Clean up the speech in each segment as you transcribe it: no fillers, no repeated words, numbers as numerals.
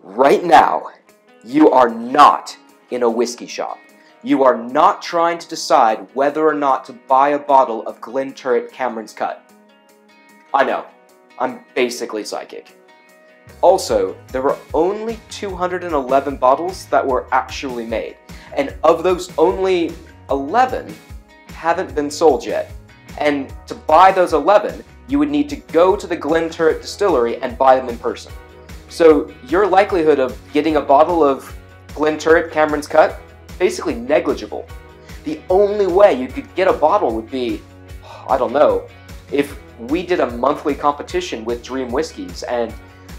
Right now, you are not in a whiskey shop. You are not trying to decide whether or not to buy a bottle of Glenturret Cameron's Cut. I know, I'm basically psychic. Also, there were only 211 bottles that were actually made, and of those, only 11 haven't been sold yet. And to buy those 11, you would need to go to the Glenturret Distillery and buy them in person. So your likelihood of getting a bottle of Glenturret Cameron's Cut, basically negligible. The only way you could get a bottle would be, I don't know, if we did a monthly competition with Dream Whiskies and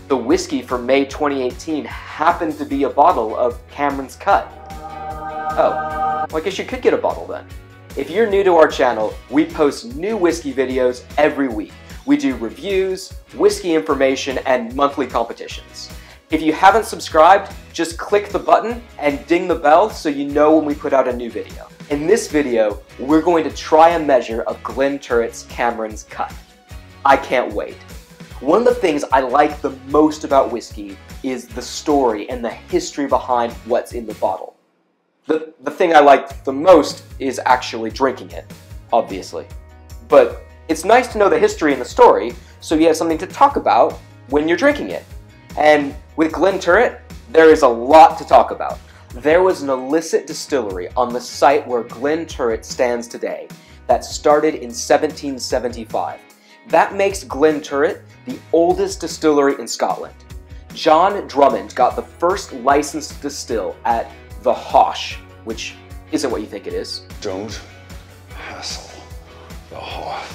the whiskey for May 2018 happened to be a bottle of Cameron's Cut. Oh, well, I guess you could get a bottle then. If you're new to our channel, we post new whiskey videos every week. We do reviews, whiskey information, and monthly competitions. If you haven't subscribed, just click the button and ding the bell so you know when we put out a new video. In this video, we're going to try a measure of Glenturret's Cameron's Cut. I can't wait. One of the things I like the most about whiskey is the story and the history behind what's in the bottle. The thing I like the most is actually drinking it, obviously. But it's nice to know the history and the story so you have something to talk about when you're drinking it. And with Glenturret, there is a lot to talk about. There was an illicit distillery on the site where Glenturret stands today that started in 1775. That makes Glenturret the oldest distillery in Scotland. John Drummond got the first license to distill at the Hosh, which isn't what you think it is. Don't hassle the Hosh.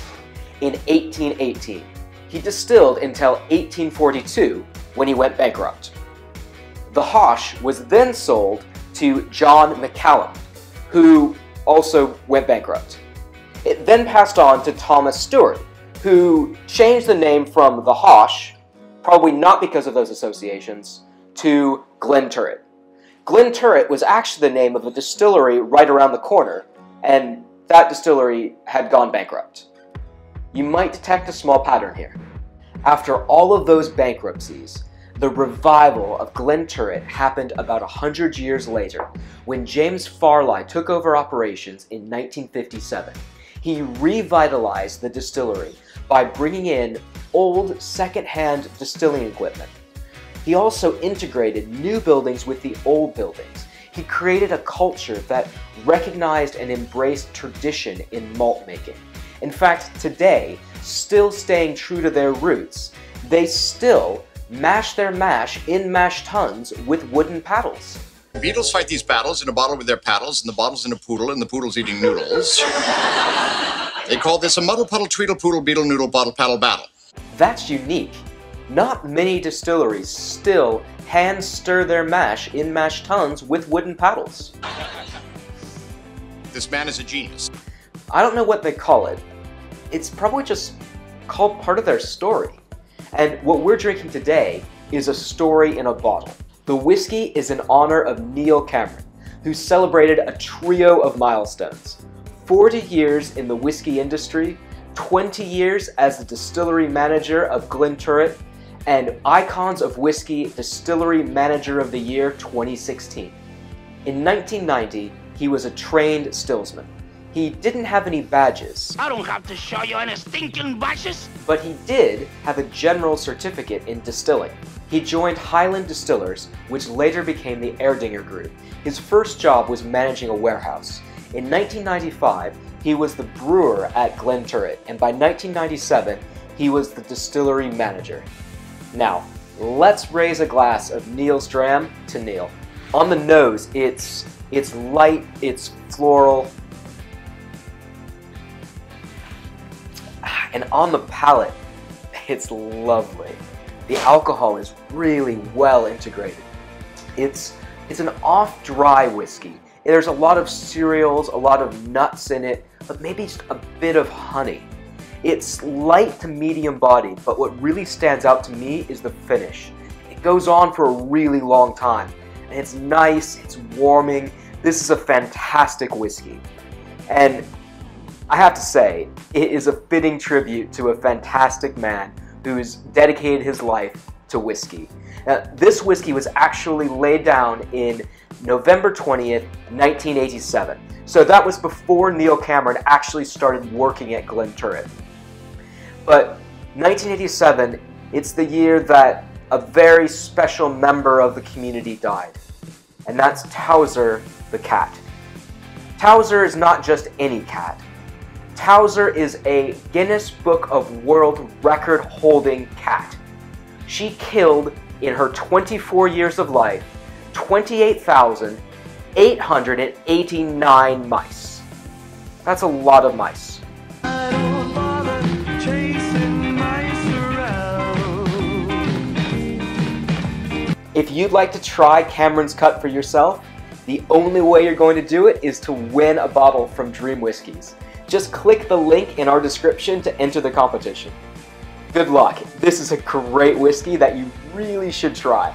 In 1818. He distilled until 1842 when he went bankrupt. The Hosh was then sold to John McCallum, who also went bankrupt. It then passed on to Thomas Stewart, who changed the name from the Hosh, probably not because of those associations, to Glenturret. Glenturret was actually the name of a distillery right around the corner, and that distillery had gone bankrupt. You might detect a small pattern here. After all of those bankruptcies, the revival of Glenturret happened about 100 years later when James Farley took over operations in 1957. He revitalized the distillery by bringing in old second-hand distilling equipment. He also integrated new buildings with the old buildings. He created a culture that recognized and embraced tradition in malt making. In fact, today, still staying true to their roots, they still mash their mash in mash tuns with wooden paddles. The Beatles fight these battles in a bottle with their paddles, and the bottle's in a poodle, and the poodle's eating noodles. They call this a muddle, puddle, tweedle, poodle, beetle, noodle, bottle, paddle, battle. That's unique. Not many distilleries still hand stir their mash in mash tuns with wooden paddles. This man is a genius. I don't know what they call it. It's probably just called part of their story. And what we're drinking today is a story in a bottle. The whiskey is in honor of Neil Cameron, who celebrated a trio of milestones. 40 years in the whiskey industry, 20 years as the distillery manager of Glenturret, and Icons of Whiskey Distillery Manager of the Year 2016. In 1990, he was a trained stillsman. He didn't have any badges. I don't have to show you any stinking badges. But he did have a general certificate in distilling. He joined Highland Distillers, which later became the Erdinger Group. His first job was managing a warehouse. In 1995, he was the brewer at Glenturret, and by 1997, he was the distillery manager. Now, let's raise a glass of Neil's dram to Neil. On the nose, it's light, it's floral, and on the palate, it's lovely. The alcohol is really well integrated. It's an off-dry whiskey. There's a lot of cereals, a lot of nuts in it, but maybe just a bit of honey. It's light to medium bodied, but what really stands out to me is the finish. It goes on for a really long time, and it's nice, it's warming. This is a fantastic whiskey. And I have to say, it is a fitting tribute to a fantastic man who's dedicated his life to whiskey. Now, this whiskey was actually laid down in November 20th, 1987. So that was before Neil Cameron actually started working at Glenturret. But 1987, it's the year that a very special member of the community died. And that's Towser the cat. Towser is not just any cat. Towser is a Guinness Book of World Record holding cat. She killed, in her 24 years of life, 28,889 mice. That's a lot of mice. If you'd like to try Cameron's Cut for yourself, the only way you're going to do it is to win a bottle from Dream Whiskies. Just click the link in our description to enter the competition. Good luck. This is a great whiskey that you really should try.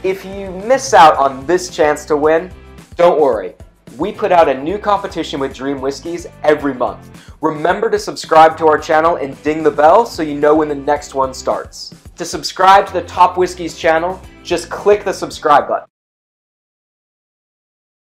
If you miss out on this chance to win, don't worry. We put out a new competition with Dream Whiskies every month. Remember to subscribe to our channel and ding the bell so you know when the next one starts. To subscribe to the Top Whiskies channel, just click the subscribe button.